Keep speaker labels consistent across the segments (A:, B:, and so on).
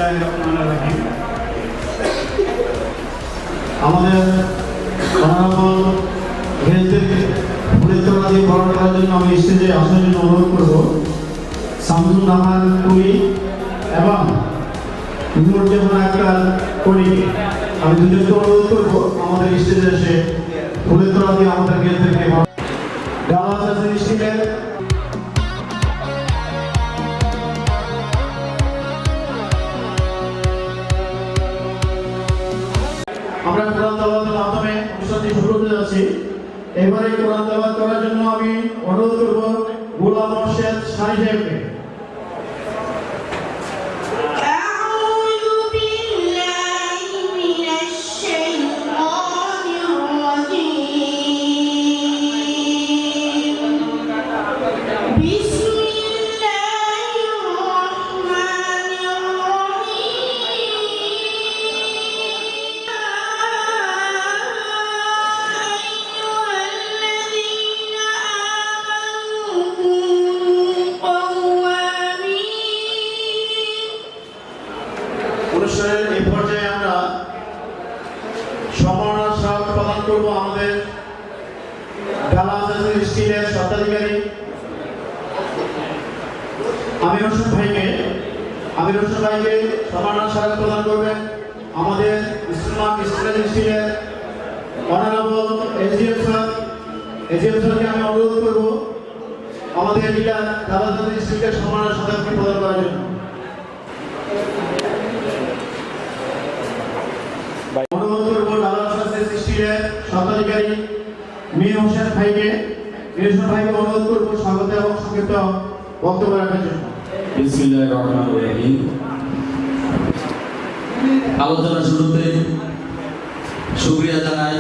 A: বিসমিল্লাহিররহমানিররহিম। আমাদের অনারেবল হেলথের পরিত্রাণী বরণ করার জন্য আমি স্টেজে আসার জন্য অনুরোধ করব শামসুন নাহার কুড়ি এবং নুরুজ্জামান আক্তার কুড়িকে। আমি দুজনকে অনুরোধ করব আমাদের স্টেজে এসে পরিত্রাণী আমাদের হেলথেরকে ডালাস স্টিলের আমরা কোরআন তেলাওয়াতের মাধ্যমে অনুষ্ঠানটি শুরু করতে যাচ্ছি। এবারে কোরআন তেলাওয়াত করার জন্য আমি অনুরোধ করব গোলাম মোর্শেদ সারি সাহেবকে। অনুষ্ঠানের এই পর্যায়ে আমরা সম্মাননা স্মারক প্রদান করব আমাদের ডালাস স্টিলের স্বত্বাধিকারী আমির হোসেন ভাইকে সম্মাননা স্মারক প্রদান করবেন আমাদের স্টিলের অনারেবল এজিএম স্যারকে আমি অনুরোধ করব আমাদের লিডার ডালাস স্টিলের সম্মাননা স্মারক প্রদান করার জন্য। স্বত্বাধিকারী মীর হোসেন ভাইকে অনুরোধ করব স্বাগত এবং সংক্ষিপ্ত বক্তব্য রাখার জন্য।
B: বিসমিল্লাহির রহমানির রহিম। আলোচনা শুরুতে শুকরিয়া জানাই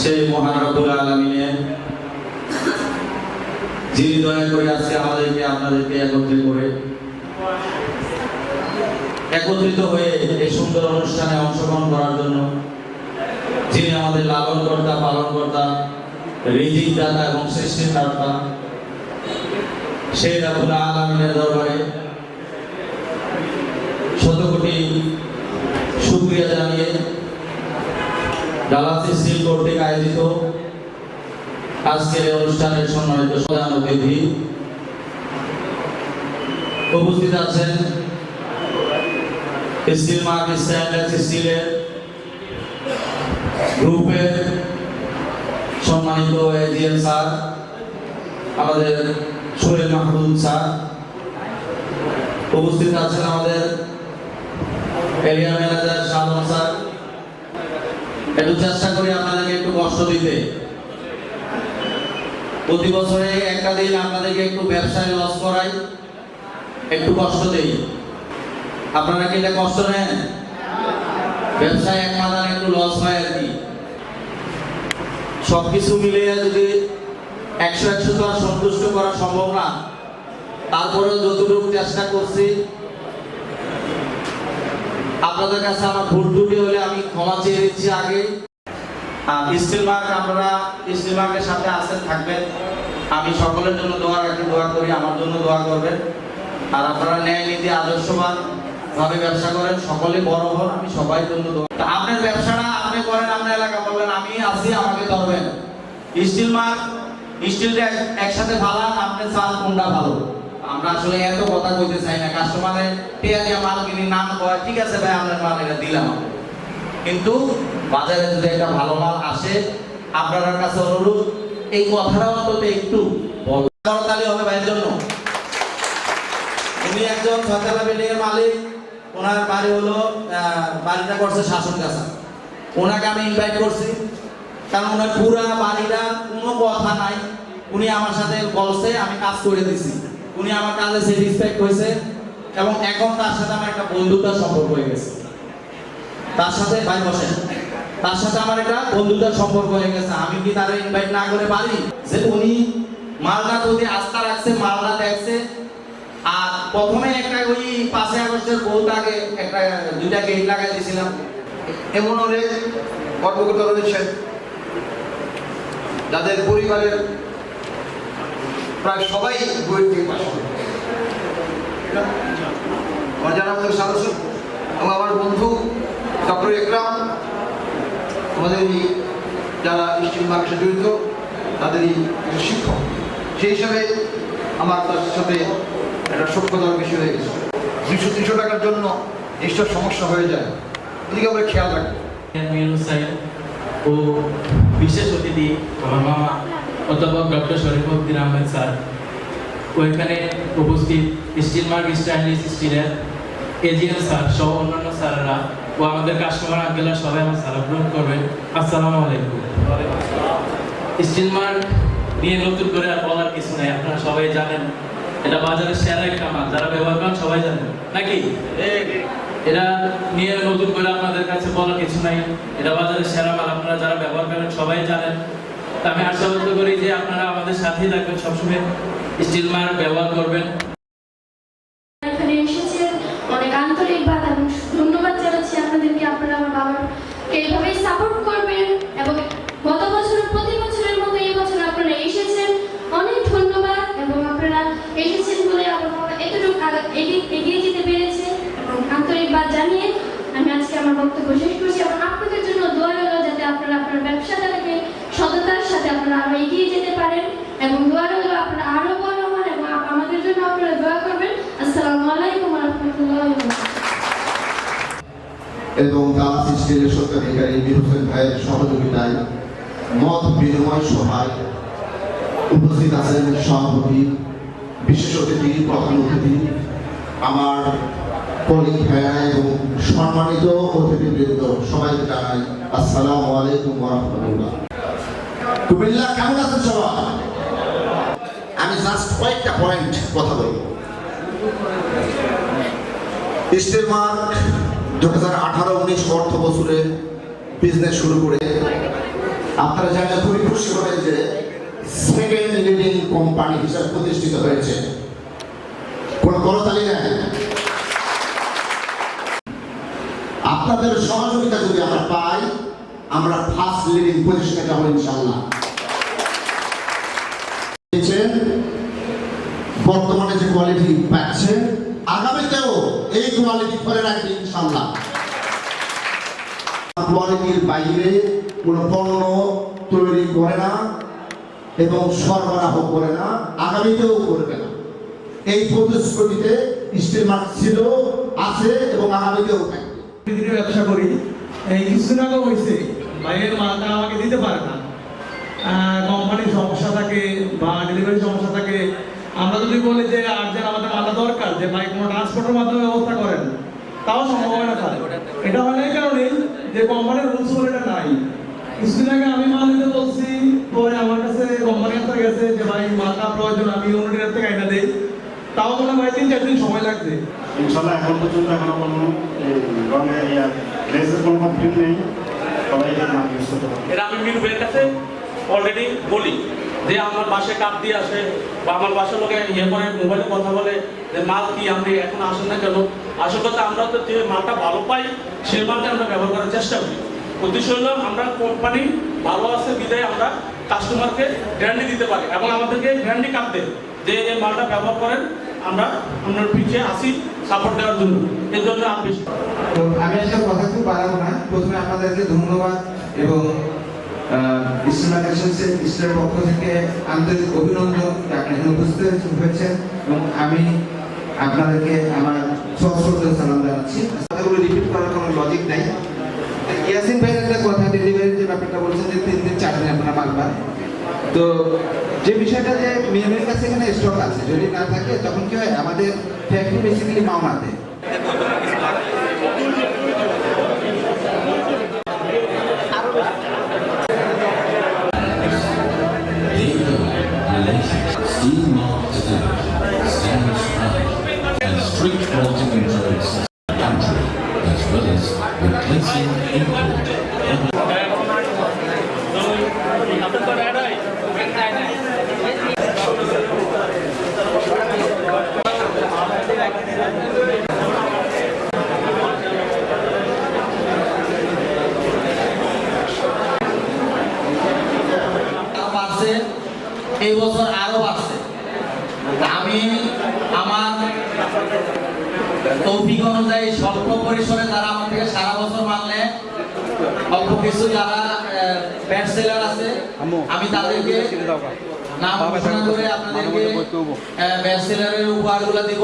B: সেই মহান রব্বুল আলামিনের, যিনি দয়া করে আজকে আমাদেরকে আপনাদেরকে একত্রিত হয়ে এই সুন্দর অনুষ্ঠানে অংশগ্রহণ করার জন্য, যিনি আমাদের লালনকর্তা, পালনকর্তা, রিজিক দাতা এবং সৃষ্টিকর্তা, সেই রব্বুল আলামিনের দরবারে শত কোটি শুকরিয়া জানিয়ে ডালাস স্টিল কর্তৃক আয়োজিত আজকের অনুষ্ঠানের সম্মানিত প্রধান অতিথি উপস্থিত আছেন স্টিল মার্ক স্ট্যান্ডার্ড স্টিলের গ্রুপের সম্মানিত এজিএম স্যার, আমাদের সোহেল মাহমুদ স্যার, উপস্থিত আছেন আমাদের এরিয়া ম্যানেজার শালম স্যার। একটু চেষ্টা করি আপনাদেরকে একটু কষ্ট দিতে। প্রতি বছরে একটা দিন আপনাদেরকে একটু ব্যবসায় লস করাই, একটু কষ্ট দেই। আপনারা কি এটা কষ্ট নেন? ব্যবসায় এক মাদান একটু লস হয় আর কি। সবকিছু মিলিয়ে যদি 100 তো আর সন্তুষ্ট করা সম্ভব না, তারপরেও যতটুকু চেষ্টা করছি আপনাদের কাছে আমার ভুল ত্রুটি হলে আমি ক্ষমা চেয়ে দিচ্ছি আগে। স্টিল মার্ক, আপনারা স্টিল মার্কের সাথে আছেন, থাকবেন। আমি সকলের জন্য দোয়া রাখি, দোয়া করি, আমার জন্য দোয়া করবেন। আর আপনারা ন্যায় নীতি আদর্শবান ভাবে ব্যবসা করেন, সকলে বড় হন, আমি সবাই জন্য দোয়া। আপনার ব্যবসাটা আপনি করেন, আপনার এলাকা বলবেন আমি আছি, আমাকে ধরবেন। স্টিল মার্ক, স্টিলটা একসাথে ফালান, আপনি চাল কোনটা ভালো। আমরা আসলে এত কথা কইতে চাই না। কাস্টমারের টিয়া দিয়া মাল কিনি, নাম কয় ঠিক আছে ভাই আপনার মাল এটা দিলাম, কিন্তু বাজারে যদি একটা ভালো মাল আসে, আপনার কাছে অনুরোধ এই কথাটা অন্তত একটু বলতালি হবে ভাইয়ের জন্য। উনি একজন ছয়তলা বিল্ডিং এর মালিক, ওনার বাড়ি হলো বাড়িটা করছে শাসন গাছা। ওনাকে আমি ইনভাইট করছি, কারণ ওনার পুরা বাড়িটা কোনো কথা নাই, উনি আমার সাথে বলছে, আমি কাজ করে দিছি। উনি আমার কাজে স্যাটিসফাইড হয়েছে এবং এখন তার সাথে আমার একটা বন্ধুতার সম্পর্ক হয়ে গেছে। তার সাথে ভাই বসেন, তার সাথে আমার একটা বন্ধুতার সম্পর্ক হয়ে গেছে। আমি কি তারে ইনভাইট না করে পারি? যে উনি মালদা যদি আস্থা রাখছে, মালদা দেখছে। আর প্রথমে একটা ওই 5 আগস্টের বহুত আগে একটা 2টা গেট লাগাই দিয়েছিলাম।
C: এমন অনেক কর্মকর্তা রয়েছেন যাদের পরিবারের প্রায় সবাই বইয়ের থেকে পাশ করে। যারা আমাদের সদস্য এবং আমার বন্ধু ডক্টর একরাম, আমাদের এই যারা স্টিল মার্কের সাথে জড়িত তাদেরই শিক্ষক, সেই হিসাবে আমার তার সাথে একটা সখ্য দেওয়ার বিষয় হয়ে গেছে। 200-300 টাকার জন্য নিশ্চয় সমস্যা হয়ে যায়, এদিকে আমরা খেয়াল রাখবো।
D: ও বিশেষ অতিথি আমার মামা অধ্যাপক ডক্টর শরীফউদ্দিন আহমেদ স্যার ওইখানে উপস্থিত স্টিল মার্ক স্টাইনলেস স্টিলের এজিএম স্যার সহ অন্যান্য স্যারেরা ও আমাদের কাস্টমার আঙ্কেলরা সবাই আমার সালাম গ্রহণ করবেন। আসসালামু আলাইকুম। স্টিল মার্ক নিয়ে নতুন করে আর বলার কিছু নেই, আপনারা সবাই জানেন এটা বাজারের সেরা একটা মাল, যারা ব্যবহার করেন সবাই জানেন নাকি? এটা নিয়ে নতুন করে আপনাদের কাছে বলার কিছু নাই, এটা বাজারের সেরা মাল, আপনারা যারা ব্যবহার করেন সবাই জানেন। আমি আশাবাদ করি যে আপনারা আমাদের সাথেই থাকবেন, সবসময় স্টিল মার্ক ব্যবহার করবেন।
E: এখানে এসেছেন, অনেক আন্তরিকবাদ এবং ধন্যবাদ জানাচ্ছি আপনাদেরকে। আপনারা আমার বাবাকে এইভাবেই সাপোর্ট করবেন এবং গত বছর প্রতি বছরের মতো এই বছর আপনারা এসেছেন, অনেক ধন্যবাদ। এবং আপনারা এসেছেন বলে আমার বাবা এতটুকু এগিয়ে যেতে পেরেছে এবং আন্তরিকবাদ জানিয়ে আমি আজকে আমার বক্তব্য শেষ করছি। এবং আপনাদের জন্য দোয়া রইল যাতে আপনারা আপনার ব্যবসাটাকে সততার সাথে আপনারা আরো এগিয়ে যেতে পারেন এবং দোয়া রইল আপনারা আরো বড় হন এবং আমাদের জন্য আপনারা দোয়া করবেন। আসসালামু আলাইকুম ওয়া রাহমাতুল্লাহি ওয়া বারাকাতুহু।
F: এবং দালাল স্টিলের স্বত্বাধিকারী মীর হোসেন ভাইয়ের সহযোগিতায় মত বিনিময় সভায় উপস্থিত আছেন সভাপতি, বিশেষ অতিথি, প্রধান অতিথি, আমার কলিগ ভাইয়েরা এবং সম্মানিত অতিথিবৃন্দ, সবাইকে জানাই আসসালামু আলাইকুম ওয়া রাহমাতুল্লাহ। কুমিল্লা কেমন আছেন সবাই? আমি জাস্ট কয়েকটা পয়েন্ট কথা বলবো। স্টিল মার্ক 2018-19 অর্থ বছরে বিজনেস শুরু করে আপনারা জানেন খুবই খুশি হবেন যে সেকেন্ড লিডিং কোম্পানি হিসেবে প্রতিষ্ঠিত হয়েছে। কোন করতালি নেই? আপনাদের সহযোগিতা যদি আমরা পাই, আমরা ফার্স্ট লিডিং পজিশনে যাবো ইনশাআল্লাহ। বর্তমানে যে কোয়ালিটি পাচ্ছে, আগামীতেও এই কোয়ালিটি ধরে রাখবে ইনশাআল্লাহ। কোয়ালিটির বাইরে কোনো পণ্য তৈরি করে না এবং সরবরাহ করে না, আগামীতেও করবে না। এই প্রতিশ্রুতিতে স্টিল মার্ক ছিল, আছে এবং আগামীতেও থাকবে।
G: ব্যবসা করি, এই কিছুদিন আগে হয়েছে ভাইয়ের মালটা আমাকে দিতে পারে না, কোম্পানির সমস্যা থাকে বা ডেলিভারি সমস্যা থাকে। আমরা যদি বলি যে আর্জেন্ট আমাদের মালটা দরকার, যে ভাই কোনো ট্রান্সপোর্টের মাধ্যমে ব্যবস্থা করেন, তাও সম্ভব হয় না। এটা হয় না এই কারণে যে কোম্পানির রুলস বলে এটা নাই। কিছুদিন আগে আমি মাল নিতে বলছি, পরে আমার কাছে কোম্পানি একটা গেছে যে ভাই মালটা প্রয়োজন, আমি অন্য ডিলার থেকে আইনা দেই, তাও মনে হয় 3-4 দিন সময় লাগছে।
H: ইনশাআল্লাহ এখন পর্যন্ত এখনো কোনো রঙের লেজের কোনো কমপ্লেন নেই, সবাই এই মাল ইউজ করতে পারে।
D: এরা আমি মিরুবের কাছে অলরেডি বলি যে আমার বাসায় কাপ দিয়ে আসে বা আমার বাসার লোকে ইয়ে করে মোবাইলে কথা বলে যে মাল কি আপনি এখন আসেন না কেন। আসল কথা আমরা তো যে মালটা ভালো পাই সেই মালটা আমরা ব্যবহার করার চেষ্টা করি। উদ্দেশ্য হলো আমরা কোম্পানি ভালো আছে বিদায় আমরা কাস্টমারকে গ্যারান্টি দিতে পারি এবং আমাদেরকে গ্যারান্টি কাপ দেয় যে এই মালটা ব্যবহার করেন, আমরা আপনার পিছিয়ে আসি সাপোর্ট দেওয়ার জন্য। এর জন্য আমি
I: আমি আসলে কথা খুব বাড়াবো না। প্রথমে আপনাদেরকে ধন্যবাদ এবং স্টিলের পক্ষ থেকে আন্তরিক অভিনন্দন আপনি এখানে উপস্থিত হয়েছেন এবং আমি আপনাদেরকে আমার সশ্রদ্ধ সালাম জানাচ্ছি। কথাগুলো রিপিট করার কোনো লজিক নাই। ইয়াসিন ভাইয়ের একটা কথা, ডেলিভারির যে ব্যাপারটা বলছেন যে 3-4 দিন আপনারা মাল পান, তো যে বিষয়টা যে মেয়ের কাছে এখানে স্টক আছে, যদি না থাকে তখন কি হয়, আমাদের ফ্যাক্টরি বেসিক্যালি মাওনা দেয়।
J: Steel Mark stands proud and strict quality controls the country, as well as replacing import.
B: তৌফিক অনুযায়ী স্বল্প পরিসরে যারা আমার থেকে সারা বছর মানলে অল্প কিছু যারা বেস্ট সেলার আছে আমি তাদেরকে নাম ঘোষণা করে আপনাদেরকে বেস্ট সেলারের উপহারগুলো দিব।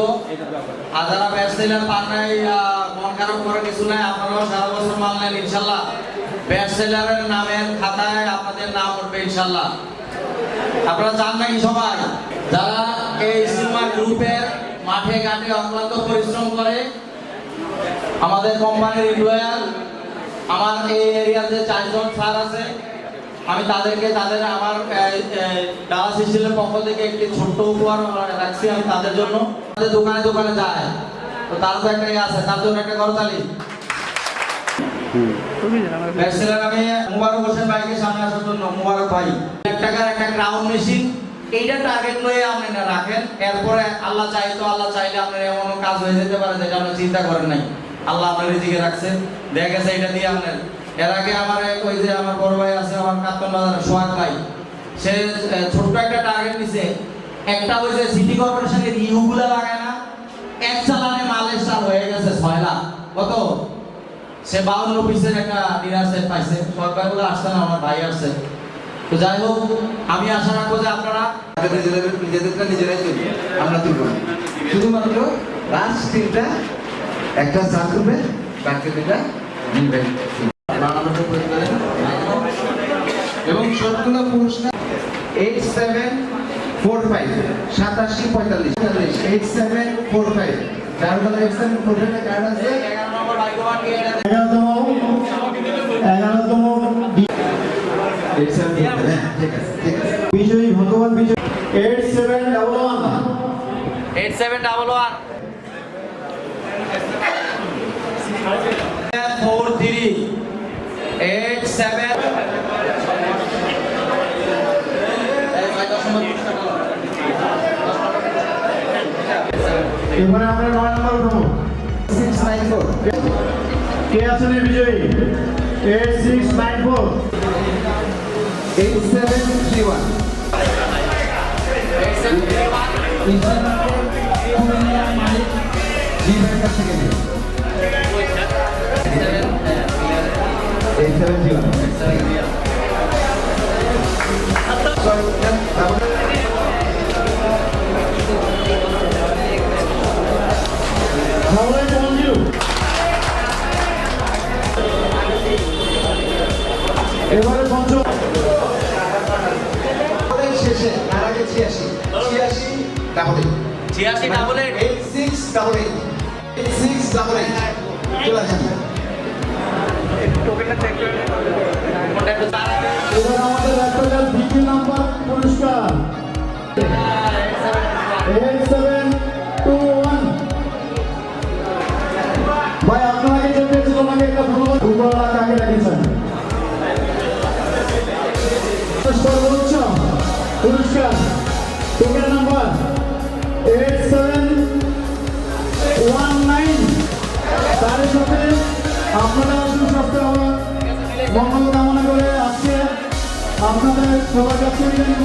B: আর যারা বেস্ট সেলার পান নাই মন খারাপ করার কিছু নাই, আপনারাও সারা বছর মানলেন ইনশাল্লাহ বেস্ট সেলারের নামের খাতায় আপনাদের নাম উঠবে ইনশাল্লাহ। আপনারা চান নাকি সবাই? যারা এই সিনেমা গ্রুপের মাঠে ঘাটে অক্লান্ত পরিশ্রম করে আমাদের কোম্পানির এমপ্লয়ার, আমার এই এরিয়াতে 4 জন স্যার আছে, আমি তাদেরকে তাদের আমার ডালাস স্টিলের পক্ষ থেকে একটি ছোট্ট উপহার রাখছি আমি তাদের জন্য। আমাদের দোকানে দোকানে যায় তো তার তো একটা আছে, তার জন্য একটা করতালি। ব্যাচেলার আমি মুবারক হোসেন ভাইকে সামনে আসার জন্য, মুবারক ভাই 1 টাকার একটা ক্রাউন মেশিন এইটা টার্গেট লয়ে আপনি না রাখেন, এরপরে আল্লাহ চাইতো আল্লাহ চাইলে আপনার এমন কাজ হয়ে যেতে পারে যেটা আপনি চিন্তা করেন নাই, আল্লাহ আপনার রিজিকে রাখছেন। দেখা গেছে এটা দিয়ে আপনার এর আগে আমার ওই যে আমার বড় ভাই আছে আমার কাপ্তান বাজার সোহাগ ভাই, সে ছোট্ট একটা টার্গেট নিছে, একটা ওই যে সিটি কর্পোরেশনের ইউগুলা লাগায় না, এক চালানে মালের সার হয়ে গেছে 6 লাখ। কত? সে 52 পিসের একটা ডিনার সেট পাইছে। সরকারগুলো আসছে না, আমার ভাই আসছে। তো যাই হোক, আমি আশা রাখবো যে আপনারা
I: নিজেদেরটা নিজেরাই তৈরি, আমরা তুলব না। শুধুমাত্র লাস্ট 3টা একটা চা করবে, বাকি 2টা নিবেন এবং সবগুলো পুরস্কার 8745 8745 8745 যার কাছে 8745 এর কার্ড আছে
A: 11তম বিজয়ী ভগবান বিজয় 8711
B: 8711 43 87
A: এবারে আমরা 9 নম্বর উঠবো
I: 694
A: কে আছেন এই বিজয়ী? 8694
I: 8731 মালিক জিবের কাছ থেকে নিয়ে 8731
A: হাওড়ায় মঞ্জু এবারে পঞ্চম
I: শেষে আর আগে 86 ডাবল
B: 86 ডাবল
I: 86 ডাবল 86 ডাবল চলে আসেন।
A: এবার আমাদের একটা দ্বিতীয় নাম্বার পুরস্কার 8721 ভাই আপনাকে যে পেয়েছিল আমাকে একটা ধন্যবাদ। উপহার কাকে রেখেছেন? সর্বোচ্চ পুরস্কার টোকেন নাম্বার 8719 তার সাথে আপনারা সুস্বাস্থ্য মঙ্গল কামনা করে আজকে আপনাদের সবার কাছে নিয়ে নিব।